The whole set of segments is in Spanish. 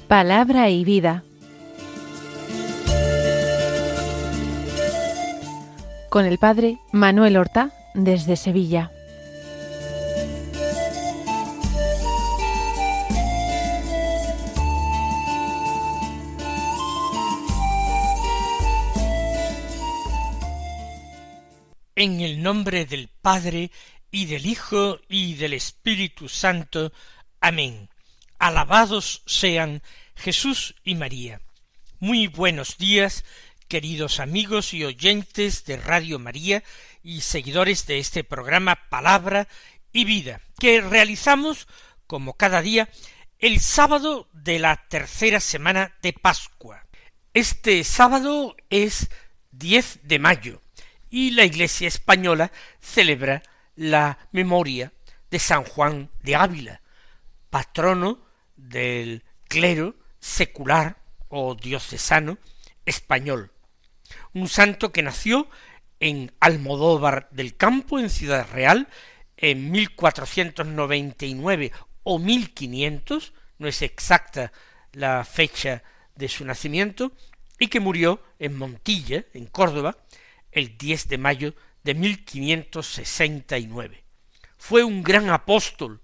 Palabra y vida. Con el padre Manuel Horta, desde Sevilla. En el nombre del Padre, y del Hijo, y del Espíritu Santo. Amén. Alabados sean Jesús y María. Muy buenos días, queridos amigos y oyentes de Radio María y seguidores de este programa Palabra y Vida, que realizamos, como cada día, el sábado de la tercera semana de Pascua. Este sábado es 10 de mayo, y la Iglesia española celebra la memoria de San Juan de Ávila, patrono del clero secular o diocesano español, un santo que nació en Almodóvar del Campo, en Ciudad Real, en 1499 o 1500, no es exacta la fecha de su nacimiento, y que murió en Montilla, en Córdoba, el 10 de mayo de 1569. Fue un gran apóstol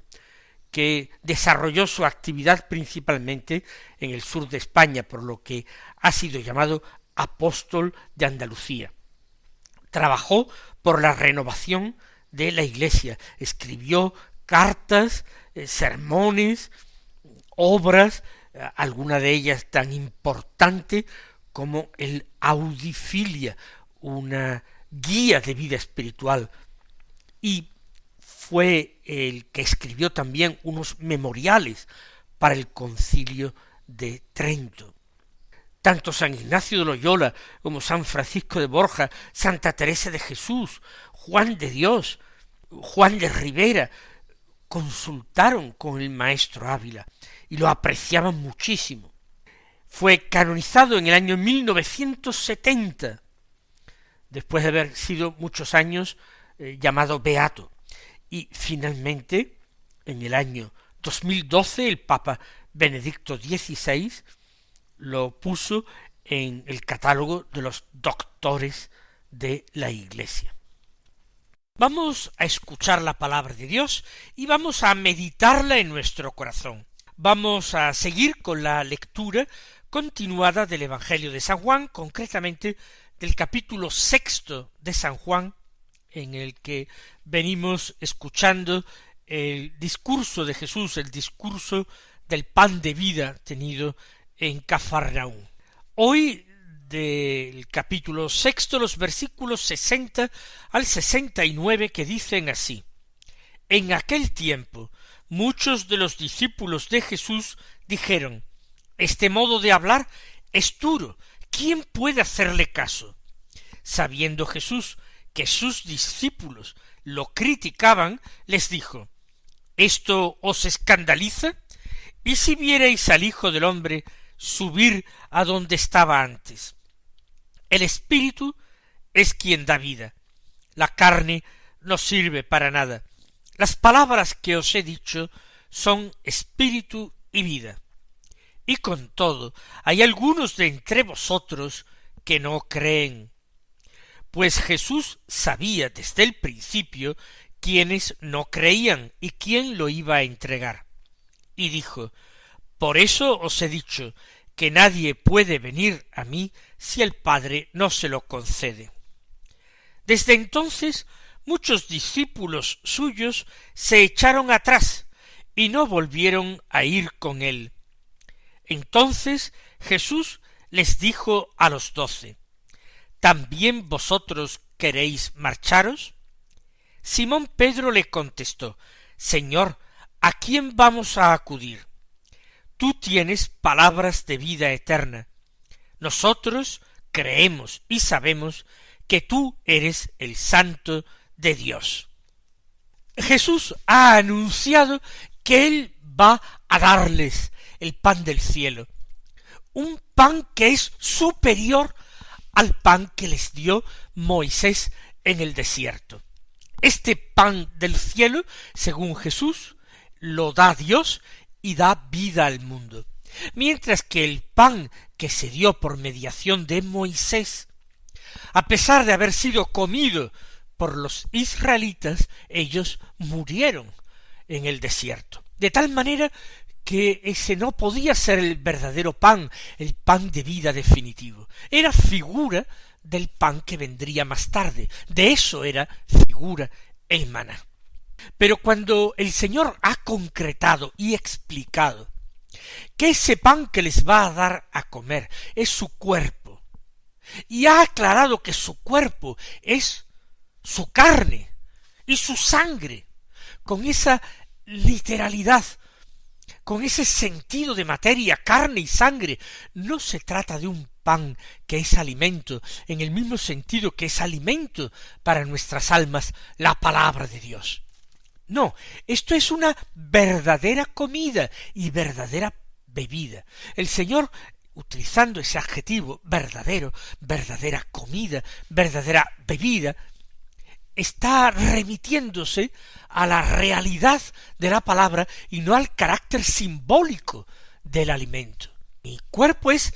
que desarrolló su actividad principalmente en el sur de España, por lo que ha sido llamado apóstol de Andalucía. Trabajó por la renovación de la Iglesia, escribió cartas, sermones, obras, alguna de ellas tan importante como el Audifilia, una guía de vida espiritual, y fue el que escribió también unos memoriales para el Concilio de Trento. Tanto San Ignacio de Loyola como San Francisco de Borja, Santa Teresa de Jesús, Juan de Dios, Juan de Ribera, consultaron con el maestro Ávila y lo apreciaban muchísimo. Fue canonizado en el año 1970, después de haber sido muchos años llamado beato. Y finalmente, en el año 2012, el Papa Benedicto XVI lo puso en el catálogo de los doctores de la Iglesia. Vamos a escuchar la palabra de Dios y vamos a meditarla en nuestro corazón. Vamos a seguir con la lectura continuada del Evangelio de San Juan, concretamente del capítulo 6 de San Juan, en el que venimos escuchando el discurso de Jesús, el discurso del pan de vida tenido en Cafarnaúm. Hoy del capítulo 6, los versículos 60 al 69, que dicen así: En aquel tiempo muchos de los discípulos de Jesús dijeron: Este modo de hablar es duro, ¿quién puede hacerle caso? Sabiendo Jesús que sus discípulos lo criticaban, les dijo: ¿Esto os escandaliza? ¿Y si vierais al Hijo del Hombre subir a donde estaba antes? El Espíritu es quien da vida, la carne no sirve para nada. Las palabras que os he dicho son espíritu y vida. Y con todo, hay algunos de entre vosotros que no creen. Pues Jesús sabía desde el principio quiénes no creían y quién lo iba a entregar. Y dijo: Por eso os he dicho que nadie puede venir a mí si el Padre no se lo concede. Desde entonces muchos discípulos suyos se echaron atrás y no volvieron a ir con él. Entonces Jesús les dijo a los 12: ¿También vosotros queréis marcharos? Simón Pedro le contestó: Señor, ¿a quién vamos a acudir? Tú tienes palabras de vida eterna. Nosotros creemos y sabemos que tú eres el Santo de Dios. Jesús ha anunciado que Él va a darles el pan del cielo, un pan que es superior al pan que les dio Moisés en el desierto. Este pan del cielo, según Jesús, lo da Dios y da vida al mundo, mientras que el pan que se dio por mediación de Moisés, a pesar de haber sido comido por los israelitas, ellos murieron en el desierto, de tal manera que ese no podía ser el verdadero pan, el pan de vida definitivo. Era figura del pan que vendría más tarde. De eso era figura el maná. Pero cuando el Señor ha concretado y explicado que ese pan que les va a dar a comer es su cuerpo, y ha aclarado que su cuerpo es su carne y su sangre, con esa literalidad, con ese sentido de materia, carne y sangre, no se trata de un pan que es alimento, en el mismo sentido que es alimento para nuestras almas la palabra de Dios. No, esto es una verdadera comida y verdadera bebida. El Señor, utilizando ese adjetivo verdadero, verdadera comida, verdadera bebida, está remitiéndose a la realidad de la palabra y no al carácter simbólico del alimento. Mi cuerpo es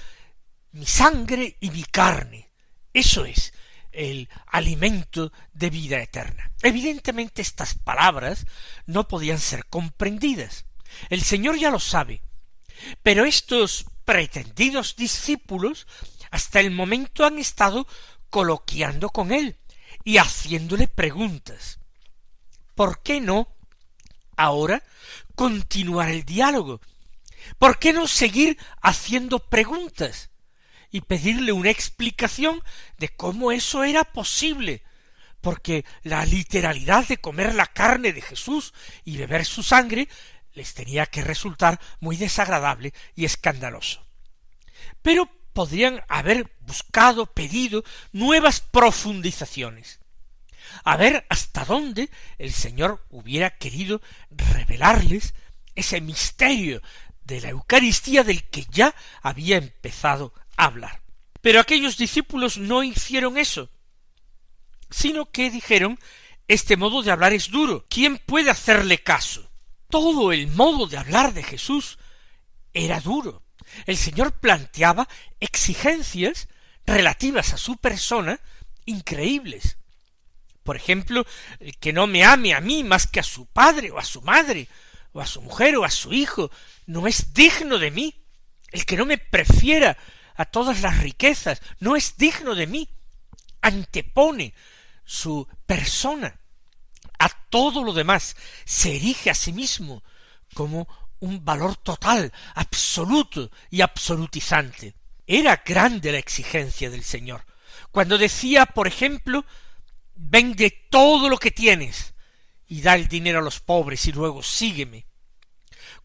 mi sangre y mi carne. Eso es el alimento de vida eterna. Evidentemente estas palabras no podían ser comprendidas. El Señor ya lo sabe, pero estos pretendidos discípulos hasta el momento han estado coloquiando con él y haciéndole preguntas. ¿Por qué no ahora continuar el diálogo? ¿Por qué no seguir haciendo preguntas y pedirle una explicación de cómo eso era posible? Porque la literalidad de comer la carne de Jesús y beber su sangre les tenía que resultar muy desagradable y escandaloso. Pero podrían haber buscado, pedido nuevas profundizaciones, a ver hasta dónde el Señor hubiera querido revelarles ese misterio de la Eucaristía del que ya había empezado a hablar. Pero aquellos discípulos no hicieron eso, sino que dijeron: este modo de hablar es duro, ¿quién puede hacerle caso? Todo el modo de hablar de Jesús era duro. El Señor planteaba exigencias relativas a su persona increíbles. Por ejemplo, el que no me ame a mí más que a su padre o a su madre o a su mujer o a su hijo no es digno de mí. El que no me prefiera a todas las riquezas no es digno de mí. Antepone su persona a todo lo demás, se erige a sí mismo como un valor total, absoluto y absolutizante. Era grande la exigencia del Señor. Cuando decía, por ejemplo, vende todo lo que tienes y da el dinero a los pobres y luego sígueme.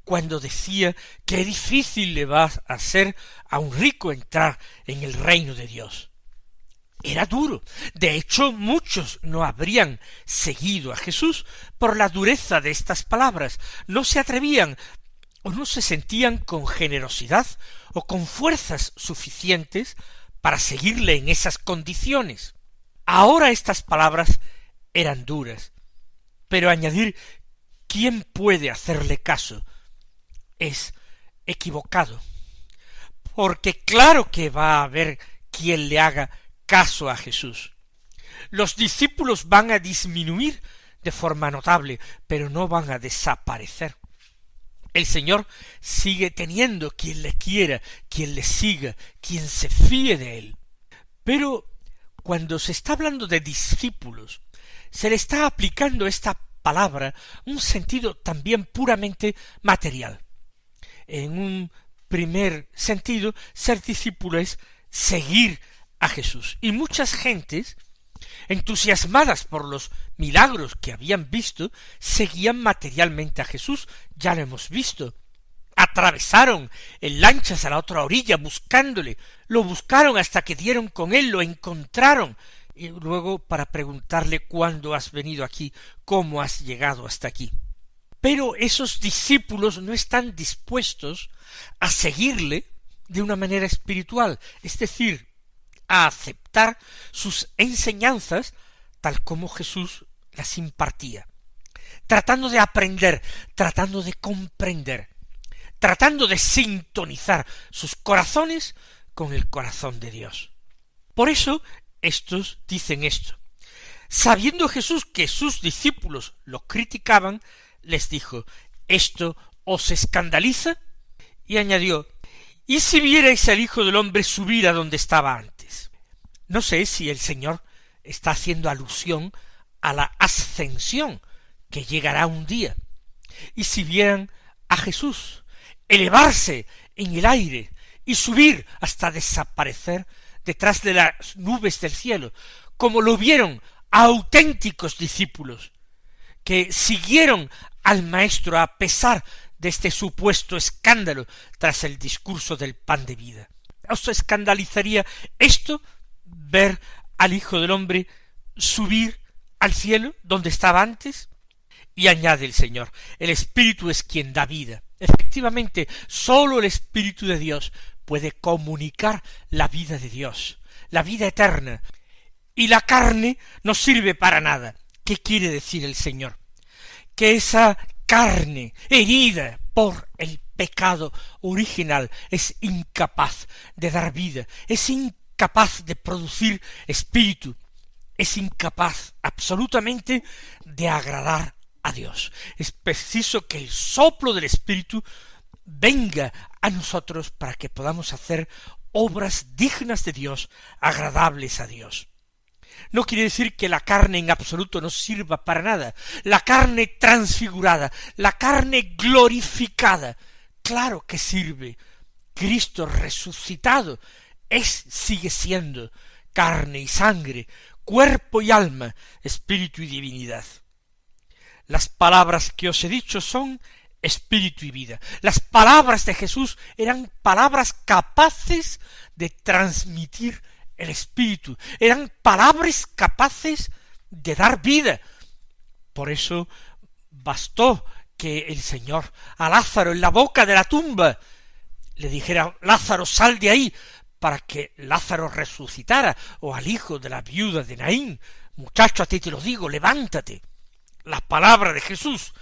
Cuando decía qué difícil le va a ser a un rico entrar en el reino de Dios. Era duro. De hecho, muchos no habrían seguido a Jesús por la dureza de estas palabras. No se atrevían o no se sentían con generosidad o con fuerzas suficientes para seguirle en esas condiciones. Ahora estas palabras eran duras, pero añadir ¿quién puede hacerle caso? Es equivocado, porque claro que va a haber quien le haga caso a Jesús. Los discípulos van a disminuir de forma notable, pero no van a desaparecer. El Señor sigue teniendo quien le quiera, quien le siga, quien se fíe de él. Pero cuando se está hablando de discípulos, se le está aplicando esta palabra un sentido también puramente material. En un primer sentido, ser discípulo es seguir a Jesús. Y muchas gentes, entusiasmadas por los milagros que habían visto, seguían materialmente a Jesús. Ya lo hemos visto. Atravesaron en lanchas a la otra orilla buscándole, lo buscaron hasta que dieron con él, lo encontraron, y luego para preguntarle cuándo has venido aquí, cómo has llegado hasta aquí. Pero esos discípulos no están dispuestos a seguirle de una manera espiritual, es decir, a aceptar sus enseñanzas tal como Jesús las impartía, tratando de aprender, tratando de comprender, tratando de sintonizar sus corazones con el corazón de Dios. Por eso estos dicen esto. Sabiendo Jesús que sus discípulos lo criticaban, les dijo: ¿esto os escandaliza? Y añadió: ¿y si vierais al Hijo del Hombre subir a donde estaba antes? No sé si el Señor está haciendo alusión a la ascensión que llegará un día. Y si vieran a Jesús elevarse en el aire y subir hasta desaparecer detrás de las nubes del cielo, como lo vieron auténticos discípulos, que siguieron al Maestro a pesar de este supuesto escándalo tras el discurso del pan de vida. ¿Os escandalizaría esto, ver al Hijo del Hombre subir al cielo donde estaba antes? Y añade el Señor: el Espíritu es quien da vida. Efectivamente, sólo el Espíritu de Dios puede comunicar la vida de Dios, la vida eterna, y la carne no sirve para nada. ¿Qué quiere decir el Señor? Que esa carne herida por el pecado original es incapaz de dar vida, es incapaz de producir espíritu, es incapaz absolutamente de agradar a Dios. Es preciso que el soplo del Espíritu venga a nosotros para que podamos hacer obras dignas de Dios, agradables a Dios. No quiere decir que la carne en absoluto no sirva para nada. La carne transfigurada, la carne glorificada, claro que sirve. Cristo resucitado sigue siendo carne y sangre, cuerpo y alma, espíritu y divinidad. Las palabras que os he dicho son espíritu y vida. Las palabras de Jesús eran palabras capaces de transmitir el espíritu, eran palabras capaces de dar vida. Por eso bastó que el Señor a Lázaro en la boca de la tumba le dijera: Lázaro, sal de ahí, para que Lázaro resucitara, o al hijo de la viuda de Naín: muchacho, a ti te lo digo, levántate. La palabra de Jesús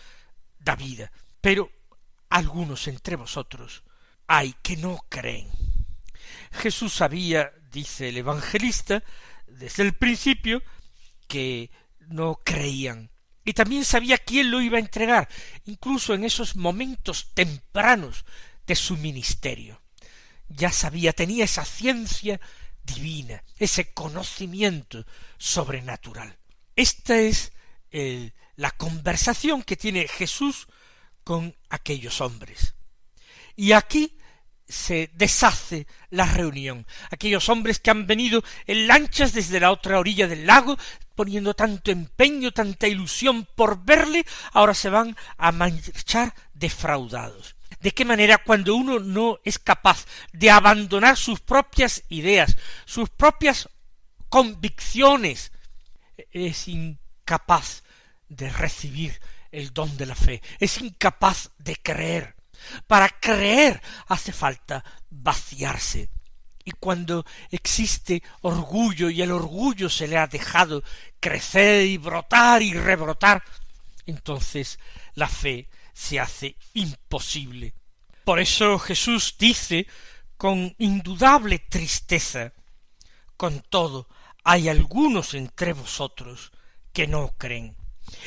da vida, pero algunos entre vosotros hay que no creen. Jesús sabía, dice el evangelista, desde el principio, que no creían, y también sabía quién lo iba a entregar, incluso en esos momentos tempranos de su ministerio. Ya sabía, tenía esa ciencia divina, ese conocimiento sobrenatural. Esta es la conversación que tiene Jesús con aquellos hombres. Y aquí se deshace la reunión. Aquellos hombres que han venido en lanchas desde la otra orilla del lago, poniendo tanto empeño, tanta ilusión por verle, ahora se van a marchar defraudados. ¿De qué manera, cuando uno no es capaz de abandonar sus propias ideas, sus propias convicciones, es incapaz de recibir el don de la fe, es incapaz de creer? Para creer hace falta vaciarse. Y cuando existe orgullo y el orgullo se le ha dejado crecer y brotar y rebrotar, entonces la fe se hace imposible. Por eso Jesús dice con indudable tristeza: con todo, hay algunos entre vosotros que no creen.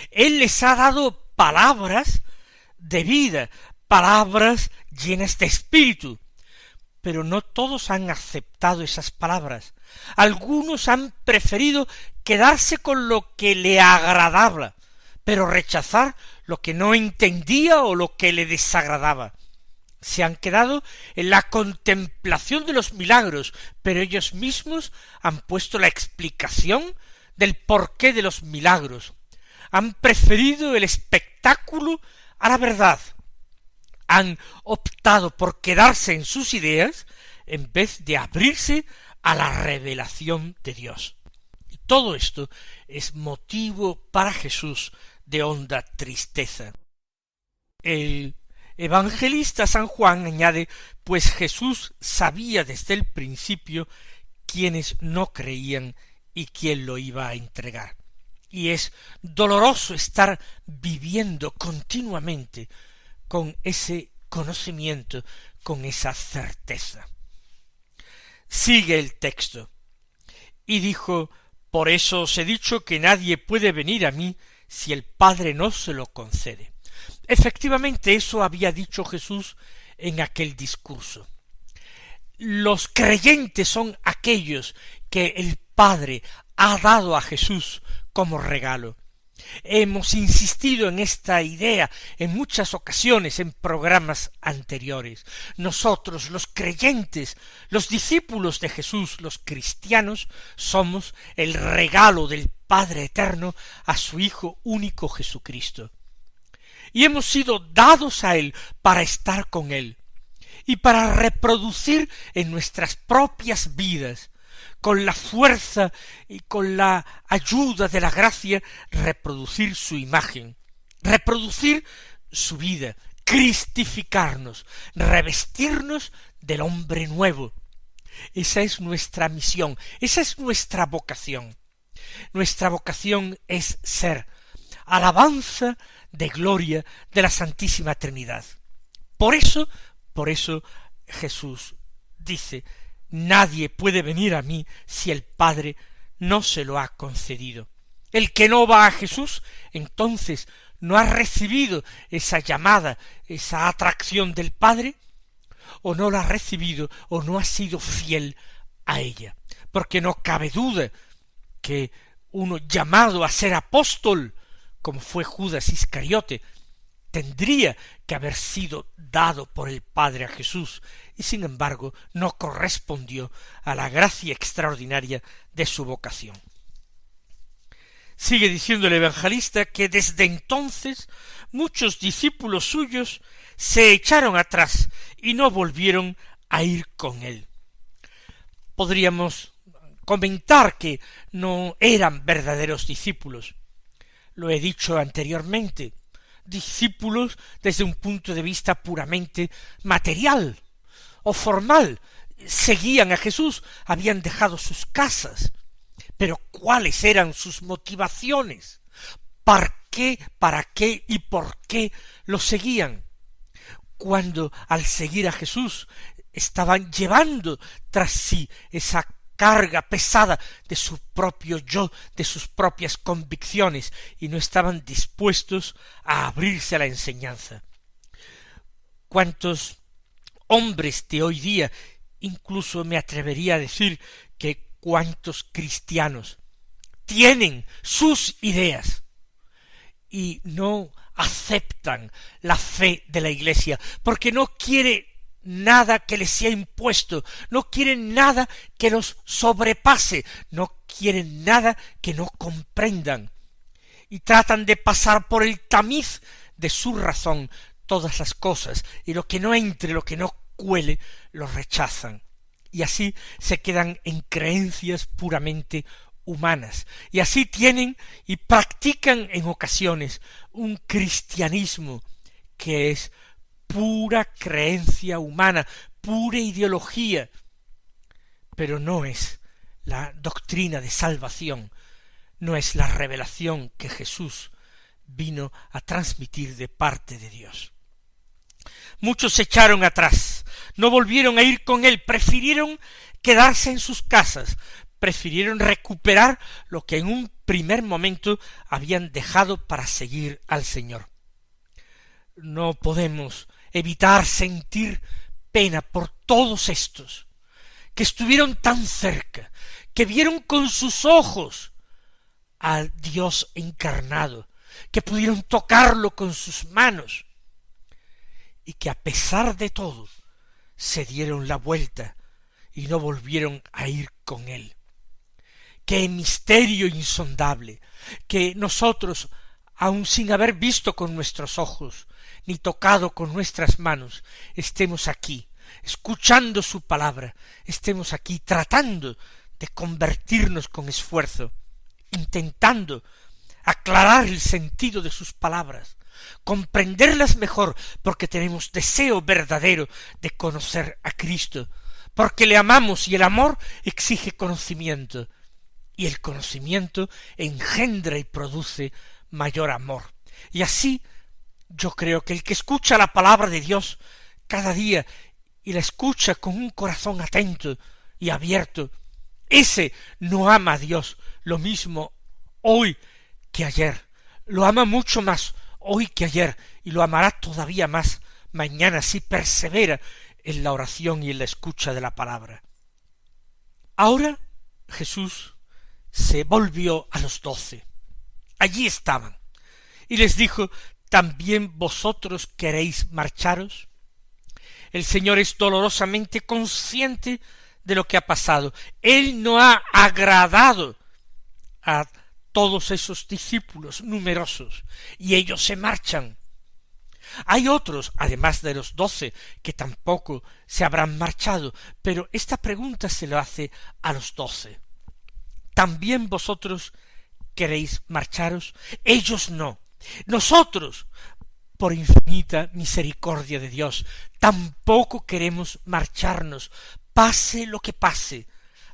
Él les ha dado palabras de vida, palabras llenas de espíritu, pero no todos han aceptado esas palabras. Algunos han preferido quedarse con lo que le agradaba, pero rechazar lo que no entendía o lo que le desagradaba. Se han quedado en la contemplación de los milagros, pero ellos mismos han puesto la explicación del porqué de los milagros. Han preferido el espectáculo a la verdad. Han optado por quedarse en sus ideas en vez de abrirse a la revelación de Dios. Y todo esto es motivo para Jesús de honda tristeza. El evangelista San Juan añade: pues Jesús sabía desde el principio quienes no creían y quién lo iba a entregar. Y es doloroso estar viviendo continuamente con ese conocimiento, con esa certeza. Sigue el texto. Y dijo: por eso os he dicho que nadie puede venir a mí si el Padre no se lo concede. Efectivamente, eso había dicho Jesús en aquel discurso. Los creyentes son aquellos que el Padre ha dado a Jesús como regalo. Hemos insistido en esta idea en muchas ocasiones en programas anteriores. Nosotros, los creyentes, los discípulos de Jesús, los cristianos, somos el regalo del Padre Eterno a su Hijo único Jesucristo. Y hemos sido dados a Él para estar con Él y para reproducir en nuestras propias vidas, con la fuerza y con la ayuda de la gracia, reproducir su imagen, reproducir su vida, cristificarnos, revestirnos del hombre nuevo. Esa es nuestra misión, esa es nuestra vocación. Nuestra vocación es ser alabanza de gloria de la Santísima Trinidad. Por eso Jesús dice: nadie puede venir a mí si el Padre no se lo ha concedido. El que no va a Jesús, entonces no ha recibido esa llamada, esa atracción del Padre, o no la ha recibido, o no ha sido fiel a ella. Porque no cabe duda que uno llamado a ser apóstol, como fue Judas Iscariote, tendría que haber sido dado por el Padre a Jesús, y sin embargo no correspondió a la gracia extraordinaria de su vocación. Sigue diciendo el evangelista que desde entonces muchos discípulos suyos se echaron atrás y no volvieron a ir con él. Podríamos comentar que no eran verdaderos discípulos. Lo he dicho anteriormente, discípulos desde un punto de vista puramente material o formal. Seguían a Jesús, habían dejado sus casas, pero ¿cuáles eran sus motivaciones? ¿Para qué y por qué lo seguían? Cuando al seguir a Jesús estaban llevando tras sí esa carga pesada de su propio yo, de sus propias convicciones, y no estaban dispuestos a abrirse a la enseñanza. ¿Cuántos hombres de hoy día, incluso me atrevería a decir que cuántos cristianos, tienen sus ideas y no aceptan la fe de la Iglesia, porque no quiere nada que les sea impuesto, no quieren nada que los sobrepase, no quieren nada que no comprendan, y tratan de pasar por el tamiz de su razón todas las cosas, y lo que no entre, lo que no cuele, lo rechazan, y así se quedan en creencias puramente humanas, y así tienen y practican en ocasiones un cristianismo que es pura creencia humana, pura ideología, pero no es la doctrina de salvación, no es la revelación que Jesús vino a transmitir de parte de Dios. Muchos se echaron atrás, no volvieron a ir con él, prefirieron quedarse en sus casas, prefirieron recuperar lo que en un primer momento habían dejado para seguir al Señor. No podemos evitar sentir pena por todos estos, que estuvieron tan cerca, que vieron con sus ojos al Dios encarnado, que pudieron tocarlo con sus manos, y que a pesar de todo se dieron la vuelta y no volvieron a ir con él. ¡Qué misterio insondable! Que nosotros, aun sin haber visto con nuestros ojos, ni tocado con nuestras manos, estemos aquí, escuchando su palabra, estemos aquí tratando de convertirnos con esfuerzo, intentando aclarar el sentido de sus palabras, comprenderlas mejor, porque tenemos deseo verdadero de conocer a Cristo, porque le amamos y el amor exige conocimiento, y el conocimiento engendra y produce mayor amor. Y así yo creo que el que escucha la palabra de Dios cada día y la escucha con un corazón atento y abierto, ese no ama a Dios lo mismo hoy que ayer, lo ama mucho más hoy que ayer y lo amará todavía más mañana si persevera en la oración y en la escucha de la palabra. Ahora Jesús se volvió a los 12. Allí estaban. Y les dijo: ¿también vosotros queréis marcharos? El Señor es dolorosamente consciente de lo que ha pasado. Él no ha agradado a todos esos discípulos numerosos, y ellos se marchan. Hay otros, además de los 12, que tampoco se habrán marchado, pero esta pregunta se lo hace a los 12. ¿También vosotros queréis marcharos? Ellos no. Nosotros, por infinita misericordia de Dios, tampoco queremos marcharnos, pase lo que pase,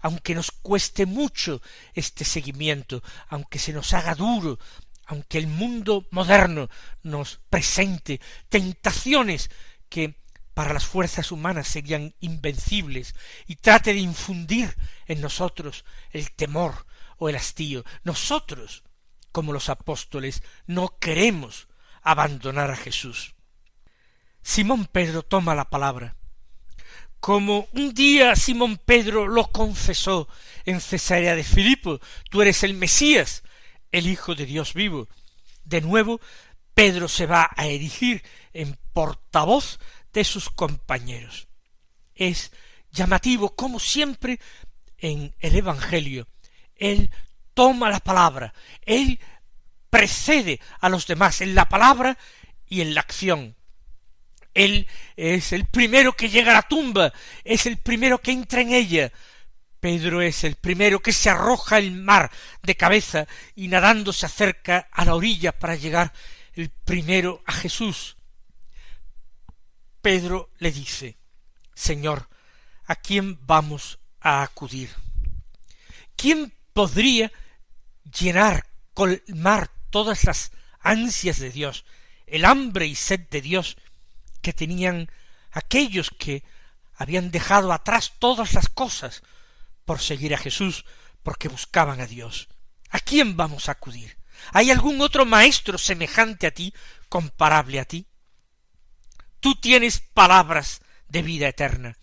aunque nos cueste mucho este seguimiento, aunque se nos haga duro, aunque el mundo moderno nos presente tentaciones que para las fuerzas humanas serían invencibles y trate de infundir en nosotros el temor o el hastío. Nosotros, como los apóstoles, no queremos abandonar a Jesús. Simón Pedro toma la palabra. Como un día Simón Pedro lo confesó en Cesarea de Filipo: tú eres el Mesías, el Hijo de Dios vivo. De nuevo, Pedro se va a erigir en portavoz de sus compañeros. Es llamativo como siempre en el Evangelio él toma la palabra, él precede a los demás en la palabra y en la acción. Él es el primero que llega a la tumba, es el primero que entra en ella. Pedro es el primero que se arroja al mar de cabeza y nadando se acerca a la orilla para llegar el primero a Jesús. Pedro le dice: Señor, ¿a quién vamos a acudir? ¿Quién podría colmar todas las ansias de Dios, el hambre y sed de Dios que tenían aquellos que habían dejado atrás todas las cosas por seguir a Jesús, porque buscaban a Dios? ¿A quién vamos a acudir? ¿Hay algún otro maestro semejante a ti, comparable a ti? Tú tienes palabras de vida eterna.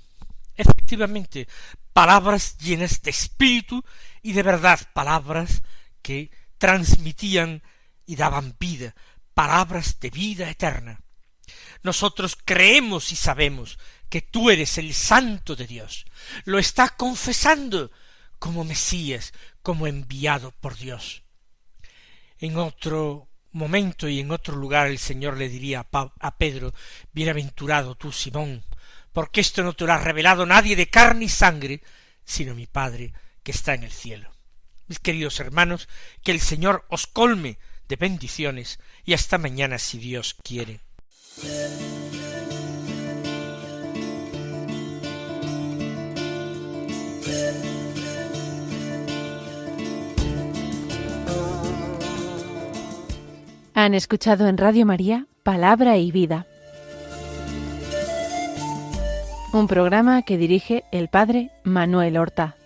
Efectivamente, palabras llenas de espíritu y de verdad, palabras que transmitían y daban vida, palabras de vida eterna. Nosotros creemos y sabemos que tú eres el Santo de Dios. Lo está confesando como Mesías, como enviado por Dios. En otro momento y en otro lugar el Señor le diría a Pedro: bienaventurado tú, Simón, porque esto no te lo ha revelado nadie de carne y sangre, sino mi Padre que está en el cielo. Mis queridos hermanos, que el Señor os colme de bendiciones y hasta mañana si Dios quiere. Han escuchado en Radio María Palabra y Vida, un programa que dirige el Padre Manuel Horta.